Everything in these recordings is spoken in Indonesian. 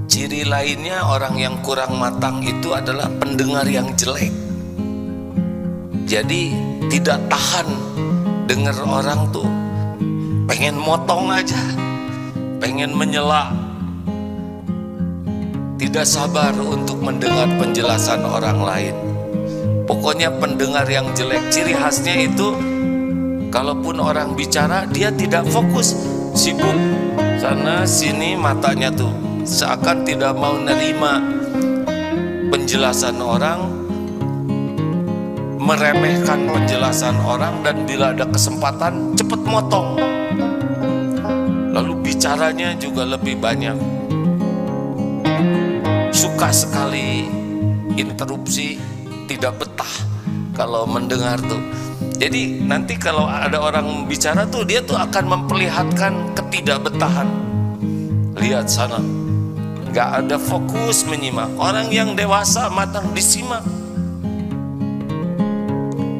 Ciri lainnya orang yang kurang matang itu adalah pendengar yang jelek. Jadi tidak tahan dengar orang tuh, pengen motong aja, pengen menyela, tidak sabar untuk mendengar penjelasan orang lain. Pokoknya pendengar yang jelek, ciri khasnya itu kalaupun orang bicara dia tidak fokus, sibuk sana sini matanya tuh, seakan tidak mau nerima penjelasan orang, meremehkan penjelasan orang, dan bila ada kesempatan cepet motong. Lalu bicaranya juga lebih banyak, suka sekali interupsi, tidak betah kalau mendengar tuh. Jadi nanti kalau ada orang bicara tuh, dia tuh akan memperlihatkan ketidakbetahan. Lihat sana, nggak ada fokus menyimak. Orang yang dewasa matang disimak.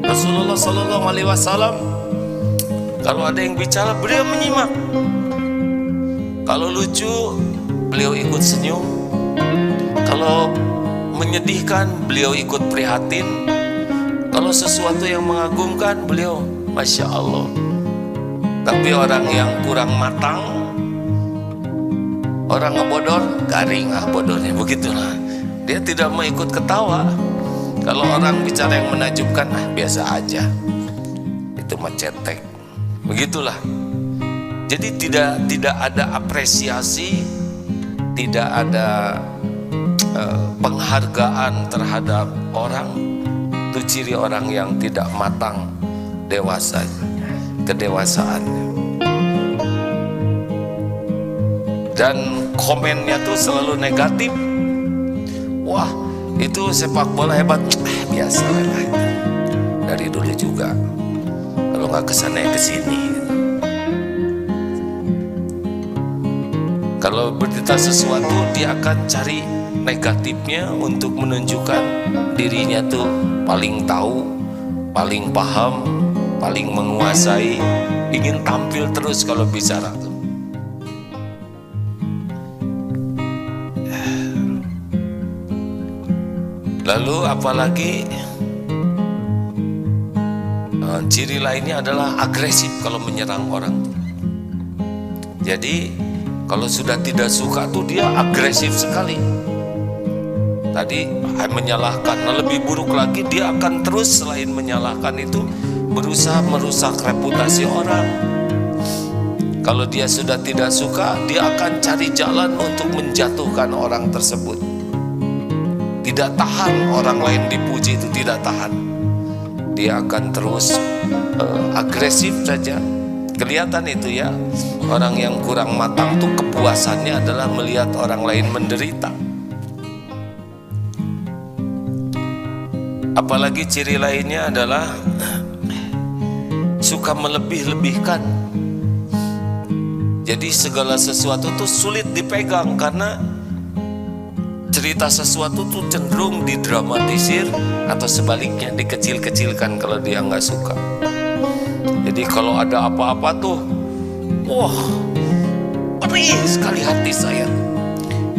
Rasulullah Shallallahu Alaihi Wasallam kalau ada yang bicara beliau menyimak. Kalau lucu beliau ikut senyum. Kalau menyedihkan beliau ikut prihatin. Kalau sesuatu yang mengagumkan beliau Masya Allah. Tapi orang yang kurang matang, orang ngebodor, garing bodornya, begitulah. Dia tidak mau ikut ketawa. Kalau orang bicara yang menakjubkan, biasa aja, itu mah cetek. Begitulah. Jadi tidak ada apresiasi, tidak ada penghargaan terhadap orang. Itu ciri orang yang tidak matang dewasa, kedewasaannya. Dan komennya tuh selalu negatif. Wah, itu sepak bola hebat, biasa lah itu. Dari dulu juga. Kalau nggak kesana ya kesini. Kalau berita sesuatu, dia akan cari negatifnya untuk menunjukkan dirinya tuh paling tahu, paling paham, paling menguasai, ingin tampil terus kalau bicara tuh. Lalu apalagi ciri lainnya adalah agresif kalau menyerang orang. Jadi kalau sudah tidak suka tuh dia agresif sekali. Tadi menyalahkan, nah lebih buruk lagi dia akan terus selain menyalahkan itu berusaha merusak reputasi orang. Kalau dia sudah tidak suka, dia akan cari jalan untuk menjatuhkan orang tersebut. Tidak tahan orang lain dipuji, itu tidak tahan. Dia akan terus agresif saja. Kelihatan itu ya, orang yang kurang matang tuh kepuasannya adalah melihat orang lain menderita. Apalagi ciri lainnya adalah suka melebih-lebihkan. Jadi segala sesuatu tuh sulit dipegang karena cerita sesuatu tuh cenderung didramatisir atau sebaliknya dikecil-kecilkan kalau dia nggak suka. Jadi kalau ada apa-apa tuh, wah, perih sekali hati saya.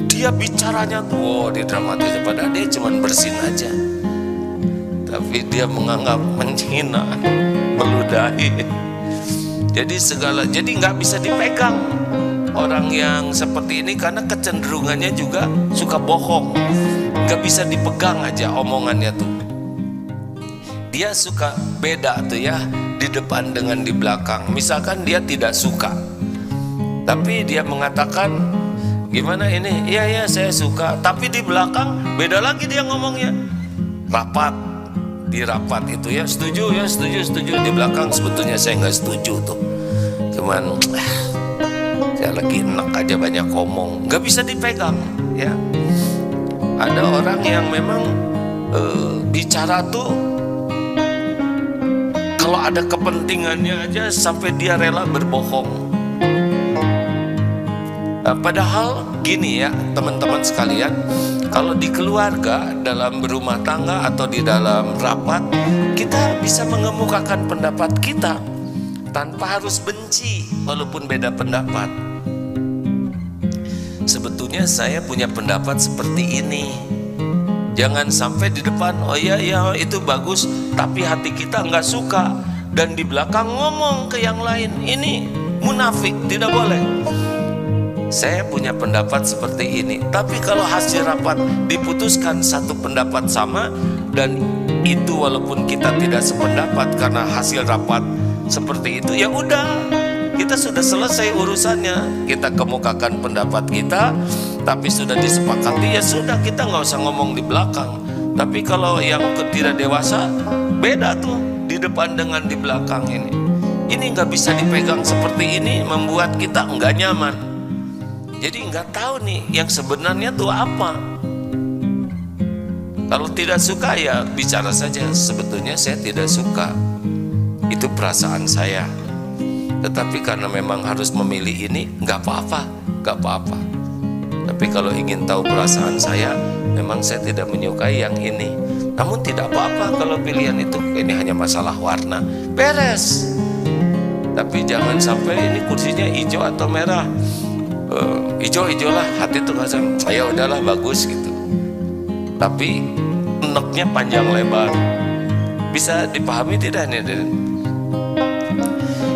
Dia bicaranya tuh, didramatisir, padahal dia cuma bersin aja. Tapi dia menganggap menghina, meludahi. Jadi nggak bisa dipegang orang yang seperti ini karena kecenderungannya juga suka bohong. Nggak bisa dipegang aja omongannya tuh. Dia suka beda tuh ya, di depan dengan di belakang. Misalkan dia tidak suka, tapi dia mengatakan gimana ini, iya saya suka, tapi di belakang beda lagi dia ngomongnya. Rapat, di rapat itu ya setuju, di belakang sebetulnya saya nggak setuju tuh, cuman saya lagi enak aja banyak ngomong. Nggak bisa dipegang ya. Ada orang yang memang bicara tuh kalau ada kepentingannya aja sampai dia rela berbohong. Padahal gini ya teman-teman sekalian, kalau di keluarga, dalam berumah tangga atau di dalam rapat, kita bisa mengemukakan pendapat kita tanpa harus benci walaupun beda pendapat. sebetulnya saya punya pendapat seperti ini. Jangan sampai di depan, oh ya itu bagus, tapi hati kita nggak suka, dan di belakang ngomong ke yang lain. Ini munafik, tidak boleh. Saya punya pendapat seperti ini, tapi kalau hasil rapat diputuskan satu pendapat sama, dan itu walaupun kita tidak sependapat karena hasil rapat seperti itu, ya udah, kita sudah selesai urusannya. Kita kemukakan pendapat kita, tapi sudah disepakati, ya sudah, kita nggak usah ngomong di belakang. Tapi kalau yang tidak dewasa, beda tuh, di depan dengan di belakang ini. Ini nggak bisa dipegang seperti ini, membuat kita nggak nyaman. Jadi nggak tahu nih yang sebenarnya tuh apa. Kalau tidak suka ya bicara saja, sebetulnya saya tidak suka, itu perasaan saya. Tetapi karena memang harus memilih ini, nggak apa-apa, nggak apa-apa. Tapi kalau ingin tahu perasaan saya, memang saya tidak menyukai yang ini. Namun tidak apa-apa kalau pilihan itu, ini hanya masalah warna, beres. Tapi jangan sampai ini kursinya hijau atau merah. Hijau lah, hati tuh nggak sama, ya udahlah bagus gitu. Tapi eneknya panjang lebar. Bisa dipahami tidak nih?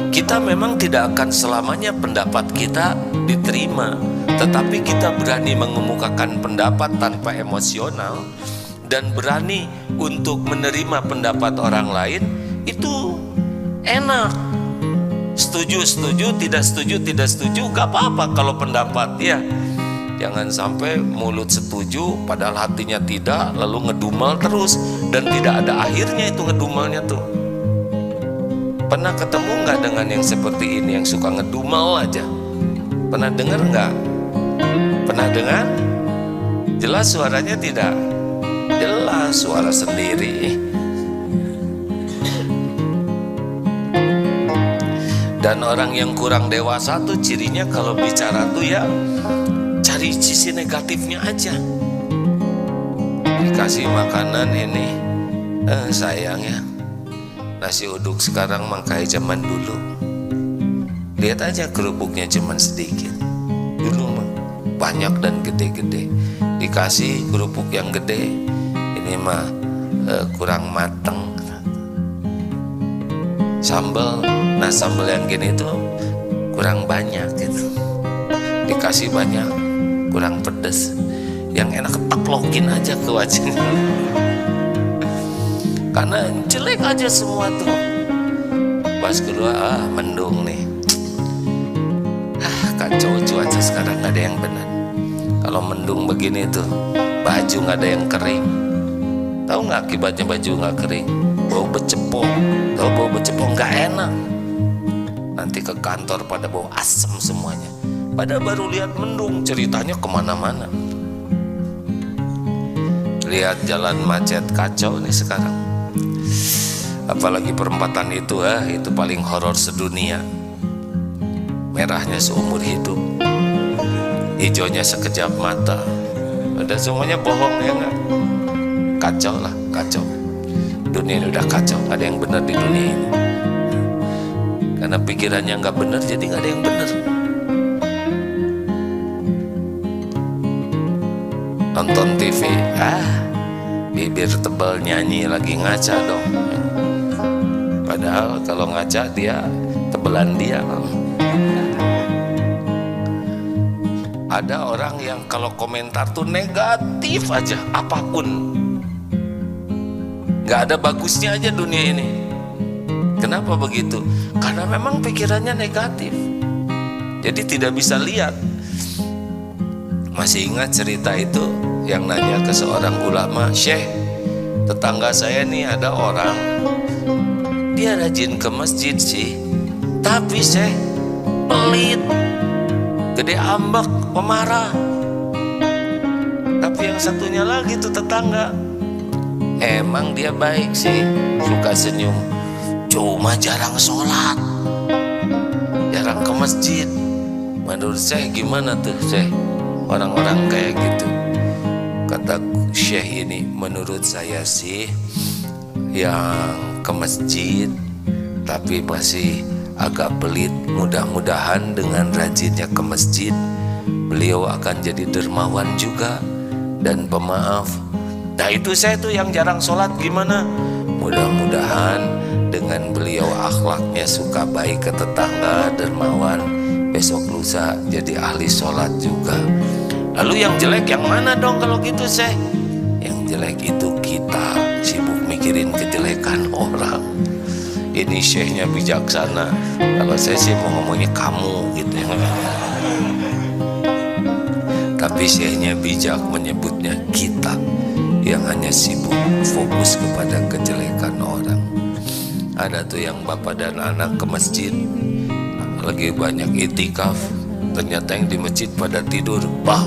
Kita memang tidak akan selamanya pendapat kita diterima, tetapi kita berani mengemukakan pendapat tanpa emosional dan berani untuk menerima pendapat orang lain, itu enak. Setuju, tidak setuju, gak apa-apa kalau pendapat ya. Jangan sampai mulut setuju padahal hatinya tidak, lalu ngedumel terus dan tidak ada akhirnya itu ngedumelnya tuh. Pernah ketemu nggak dengan yang seperti ini, yang suka ngedumel aja? Pernah dengar nggak? Pernah dengar? Jelas suaranya tidak? Jelas suara sendiri. Dan orang yang kurang dewasa tuh cirinya kalau bicara tuh ya cari sisi negatifnya aja. Dikasih makanan ini, sayang ya, nasi uduk sekarang mah kayak zaman dulu. Lihat aja kerupuknya cuman sedikit. Dulu mah banyak dan gede-gede. Dikasih kerupuk yang gede, ini mah kurang mateng. Sambal, nah sambal yang gini tuh kurang banyak gitu. Dikasih banyak, kurang pedes. Yang enak ketaklokin aja ke wajahnya. Karena jelek aja semua tuh. Pas kedua, mendung nih. Kacau cuaca sekarang, gak ada yang benar. Kalau mendung begini tuh, baju gak ada yang kering. Tahu gak akibatnya baju gak kering? Bau becepong. Tahu bau becepong gak enak. Nanti ke kantor pada bau asem semuanya. Pada baru lihat mendung, ceritanya kemana-mana. Lihat jalan macet, kacau nih sekarang. Apalagi perempatan itu paling horor sedunia. Merahnya seumur hidup, hijaunya sekejap mata. Udah semuanya bohong ya nggak? Kacau lah, kacau. Dunia ini udah kacau, gak ada yang benar di dunia ini. Karena pikirannya nggak benar, jadi gak ada yang benar. Nonton TV, bibir tebal nyanyi lagi ngaca dong. Padahal kalau ngaca dia tebelan dia. Ada orang yang kalau komentar tuh negatif aja, apapun. Gak ada bagusnya aja dunia ini. Kenapa begitu? Karena memang pikirannya negatif. Jadi tidak bisa lihat. Masih ingat cerita itu yang nanya ke seorang ulama, Syekh, tetangga saya nih ada orang, dia rajin ke masjid sih, tapi Syekh pelit, gede ambek, pemarah. Tapi yang satunya lagi tuh tetangga, emang dia baik sih, suka senyum, cuma jarang sholat, jarang ke masjid. Menurut saya gimana tuh Syekh, orang-orang kayak gitu? Kata Syekh ini, menurut saya sih yang ke masjid tapi masih agak pelit, mudah-mudahan dengan rajinnya ke masjid beliau akan jadi dermawan juga dan pemaaf. Nah itu saya tuh yang jarang sholat gimana? Mudah-mudahan dengan beliau akhlaknya suka baik ke tetangga, dermawan, besok lusa jadi ahli sholat juga. Lalu yang jelek yang mana dong kalau gitu saya? Yang jelek itu kita sibuk mikirin kejelekan orang. Ini syekhnya bijaksana, kalau saya sih mau ngomongnya kamu gitu ya. Tapi syekhnya bijak menyebutnya kita yang hanya sibuk fokus kepada kejelekan orang. Ada tuh yang bapak dan anak ke masjid lagi banyak itikaf, ternyata yang di masjid pada tidur. Bah,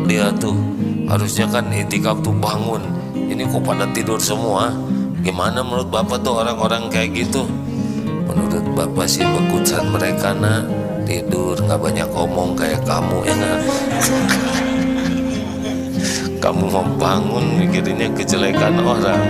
dia tuh harusnya kan itikaf tuh bangun, ini kok pada tidur semua. Gimana menurut bapak tuh orang-orang kayak gitu? Menurut bapak sih bekutan mereka nak tidur, nggak banyak omong kayak kamu enak. Kamu mau bangun mikirinnya kejelekan orang.